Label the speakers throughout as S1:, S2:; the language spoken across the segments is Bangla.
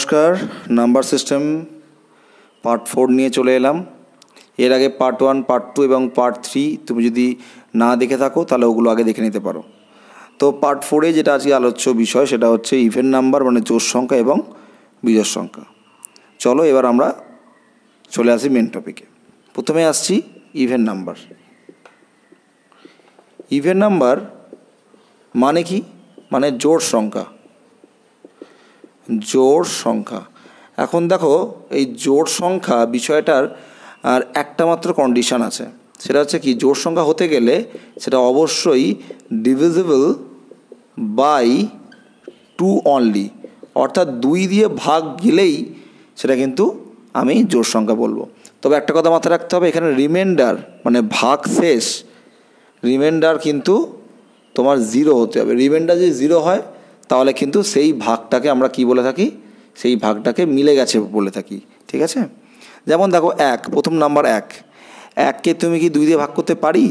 S1: নমস্কার, নাম্বার সিস্টেম পার্ট 4 নিয়ে চলে এলাম। এর আগে পার্ট 1, পার্ট 2 এবং পার্ট 3 তুমি যদি না দেখে থাকো তাহলে ওগুলো আগে দেখে নিতে পারো। তো পার্ট 4-এ যেটা আজকে আলোচ্য বিষয় সেটা হচ্ছে ইভেন নাম্বার মানে জোড় সংখ্যা এবং বিজোড় সংখ্যা। চলো এবার আমরা চলে আসি মেন টপিকে। প্রথমে আসছি ইভেন নাম্বার। ইভেন নাম্বার মানে কি? মানে জোড় সংখ্যা। জোড় সংখ্যা। এখন দেখো, এই জোড় সংখ্যা বিষয়টার আর একটা মাত্র কন্ডিশন আছে, সেটা হচ্ছে কি, জোড় সংখ্যা হতে গেলে সেটা অবশ্যই ডিভিজিবল বাই 2 অনলি, অর্থাৎ 2 দিয়ে ভাগ গেলেই সেটা কিন্তু আমি জোড় সংখ্যা বলবো। তবে একটা কথা মাথায় রাখতে হবে, এখানে রিমাইন্ডার মানে ভাগ শেষ, রিমাইন্ডার কিন্তু তোমার 0 হতে হবে। রিমাইন্ডার যদি 0 হয় তাহলে কিন্তু সেই ভাগটাকে আমরা কি বলে থাকি, সেই ভাগটাকে মিলে গেছে বলে থাকি। ঠিক আছে? যেমন দেখো 1, প্রথম নাম্বার 1কে তুমি কি 2 দিয়ে ভাগ করতে পারি?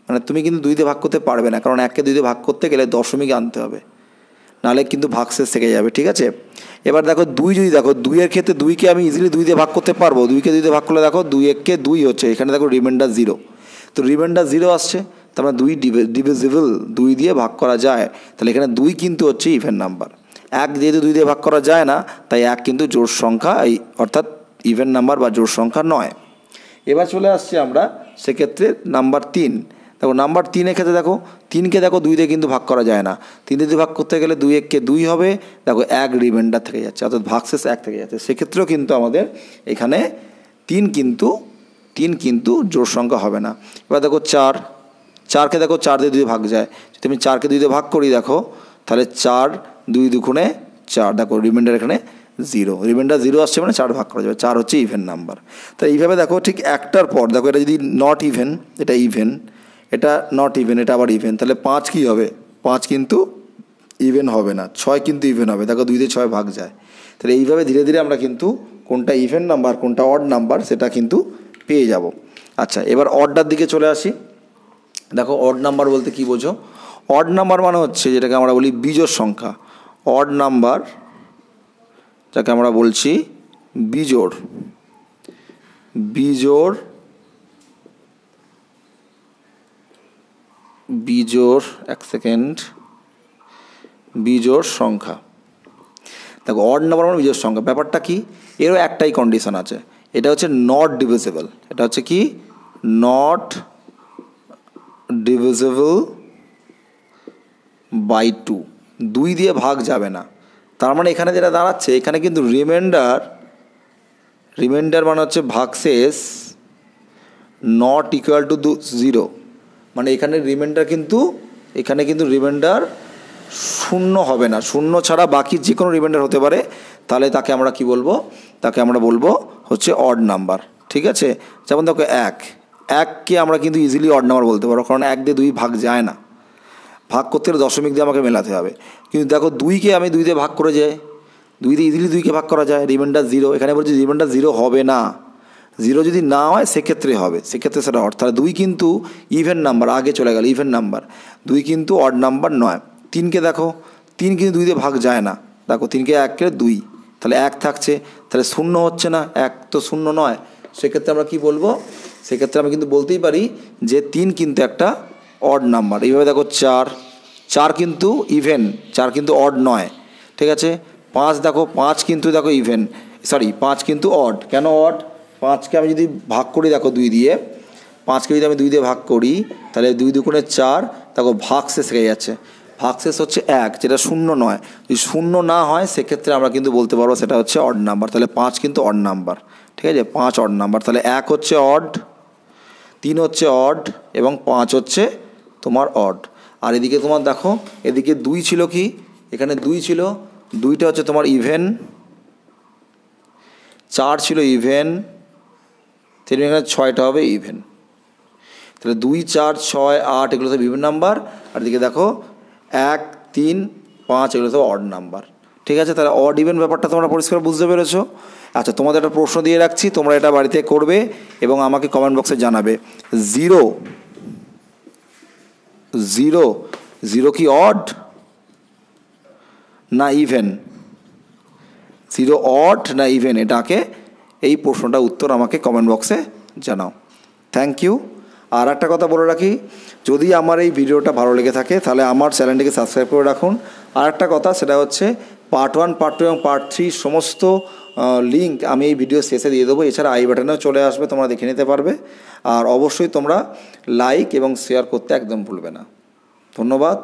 S1: মানে তুমি কিন্তু 2 দিয়ে ভাগ করতে পারবে না, কারণ 1কে 2 দিয়ে ভাগ করতে গেলে দশমিক আনতে হবে, নাহলে কিন্তু ভাগশেষ থেকে যাবে। ঠিক আছে? এবার দেখো 2, যদি দেখো 2-এর ক্ষেত্রে 2কে আমি ইজিলি 2 দিয়ে ভাগ করতে পারবো। 2কে 2 দিয়ে ভাগ করলে দেখো 2-1-কে 2 হচ্ছে, এখানে দেখো রিমাইন্ডার 0, তো রিমাইন্ডার 0 আসছে, তার মানে 2 ডিভিজিবল, 2 দিয়ে ভাগ করা যায়। তাহলে এখানে 2 কিন্তু হচ্ছে ইভেন নাম্বার। 1 যেহেতু 2 দিয়ে ভাগ করা যায় না, তাই 1 কিন্তু জোড় সংখ্যা, অর্থাৎ ইভেন নাম্বার বা জোড় সংখ্যা নয়। এবার চলে আসছি আমরা সেক্ষেত্রে নাম্বার 3। দেখো নাম্বার 3-এর ক্ষেত্রে দেখো 3কে দেখো 2 দিয়ে কিন্তু ভাগ করা যায় না। 3 দিয়ে ভাগ করতে গেলে 2-1-কে 2 হবে, দেখো 1 রিমাইন্ডার থেকে যাচ্ছে, অর্থাৎ ভাগশেষ 1 থেকে যাচ্ছে। সেক্ষেত্রেও কিন্তু আমাদের এখানে 3 কিন্তু জোড় সংখ্যা হবে না। এবার দেখো 4কে দেখো 4 দিয়ে 2 ভাগ যায়, যদি আমি 4কে 2 দিয়ে ভাগ করি দেখো, তাহলে 4 2 দুগুণে 4, দেখো রিমাইন্ডার এখানে 0, রিমাইন্ডার 0 আসছে মানে 4 ভাগ করা যাবে, 4 হচ্ছে ইভেন নাম্বার। তো এইভাবে দেখো ঠিক একটার পর দেখো, এটা যদি নট ইভেন, এটা ইভেন, এটা নট ইভেন, এটা আবার ইভেন, তাহলে 5 কী হবে? 5 কিন্তু ইভেন হবে না, 6 কিন্তু ইভেন হবে, দেখো 2 দিয়ে 6 ভাগ যায়। তাহলে এইভাবে ধীরে ধীরে আমরা কিন্তু কোনটা ইভেন নাম্বার কোনটা অড নাম্বার সেটা কিন্তু পেয়ে যাব। আচ্ছা, এবার অডটার দিকে চলে আসি। দেখো অড নাম্বার বলতে কি বোঝো? অড নাম্বার মানে হচ্ছে যেটাকে আমরা বলি বিজোড় সংখ্যা। অড নাম্বার যাকে আমরা বলছি বিজোড়, এক সেকেন্ড, বিজোড় সংখ্যা। দেখো অড নাম্বার মানে বিজোড় সংখ্যা। ব্যাপারটা কি? এরও একটাই কন্ডিশন আছে, এটা হচ্ছে নট ডিভিজিবল। এটা হচ্ছে কি? নট ডিভিজিবল বাই 2, 2 দিয়ে ভাগ যাবে না। তার মানে এখানে যেটা দাঁড়াচ্ছে, এখানে কিন্তু রিমাইন্ডার মানে হচ্ছে ভাগশেষ নট ইকুয়াল টু 0, মানে এখানে কিন্তু রিমাইন্ডার 0 হবে না। 0 ছাড়া বাকি যে কোনো রিমাইন্ডার হতে পারে, তাহলে তাকে আমরা কি বলবো? তাকে আমরা বলবো হচ্ছে অড নাম্বার। ঠিক আছে? যেমন দেখো 1কে আমরা কিন্তু ইজিলি অড নাম্বার বলতে পারবো, কারণ 1 দিয়ে 2 ভাগ যায় না, ভাগ করতে গেলে দশমিক দিয়ে আমাকে মেলাতে হবে। কিন্তু দেখো 2কে আমি 2 দিয়ে ভাগ করে যাই, 2 দিয়ে ইজিলি 2কে ভাগ করা যায়, রিমাইন্ডার 0, এখানে বলছি রিমাইন্ডার 0 হবে না। 0 যদি না হয় সেক্ষেত্রে হবে, সেক্ষেত্রে সেটা অড। তাহলে 2 কিন্তু ইভেন নাম্বার, আগে চলে গেল ইভেন নাম্বার, 2 কিন্তু অড নাম্বার নয়। 3কে দেখো, 3 কিন্তু 2 দিয়ে ভাগ যায় না, দেখো 3কে 1-কে 2, তাহলে 1 থাকছে, তাহলে 0 হচ্ছে না, 1 তো 0 নয়। সেক্ষেত্রে আমরা কি বলবো? সেক্ষেত্রে আমি কিন্তু বলতেই পারি যে 3 কিন্তু একটা অড নাম্বার। এইভাবে দেখো 4 কিন্তু ইভেন, 4 কিন্তু অড নয়। ঠিক আছে? 5 দেখো, 5 কিন্তু দেখো ইভেন, 5 কিন্তু অড। কেন অড? 5কে আমি যদি ভাগ করি দেখো 2 দিয়ে, 5কে যদি আমি 2 দিয়ে ভাগ করি, তাহলে 2 দুগুণে 4, দেখো ভাগশেষ হয়ে যাচ্ছে, ভাগশেষ হচ্ছে 1, যেটা 0 নয়। যদি 0 না হয় সেক্ষেত্রে আমরা কিন্তু বলতে পারবো সেটা হচ্ছে অড নাম্বার। তাহলে 5 কিন্তু অড নাম্বার। ঠিক আছে? 5 অড নাম্বার। তাহলে 1 হচ্ছে অড, 3 হচ্ছে অড এবং 5 হচ্ছে তোমার অড। আর এদিকে তোমার দেখো, এদিকে 2 ছিল কি, এখানে 2 ছিল, 2টা হচ্ছে তোমার ইভেন, 4 ছিল ইভেন, এখানে 6টা হবে ইভেন। তাহলে 2, 4, 6, 8 এগুলো তো ইভেন নাম্বার, আর এদিকে দেখো 1, 3, 5 এগুলো তো অড নাম্বার। ঠিক আছে? তাহলে অড ইভেন ব্যাপারটা তোমরা পরিষ্কার বুঝতে পেরেছো? আচ্ছা, তোমাদের একটা প্রশ্ন দিয়ে রাখছি, তোমরা এটা বাড়িতে করবে এবং আমাকে কমেন্ট বক্সে জানাবে। 0 কি অড না ইভেন? 0 অড না ইভেন, এটাকে এই প্রশ্নটা উত্তর আমাকে কমেন্ট বক্সে জানাও। Thank you. আর একটা কথা বলে রাখি, যদি আমার এই ভিডিওটা ভালো লেগে থাকে তাহলে আমার চ্যানেলটিকে সাবস্ক্রাইব করে রাখুন। আর একটা কথা, সেটা হচ্ছে পার্ট 1, পার্ট 2 এবং পার্ট 3 সমস্ত লিঙ্ক আমি এই ভিডিও শেষে দিয়ে দেবো। এছাড়া আই বাটনেও চলে আসবে, তোমরা দেখে নিতে পারবে। আর অবশ্যই তোমরা লাইক এবং শেয়ার করতে একদম ভুলবে না। ধন্যবাদ।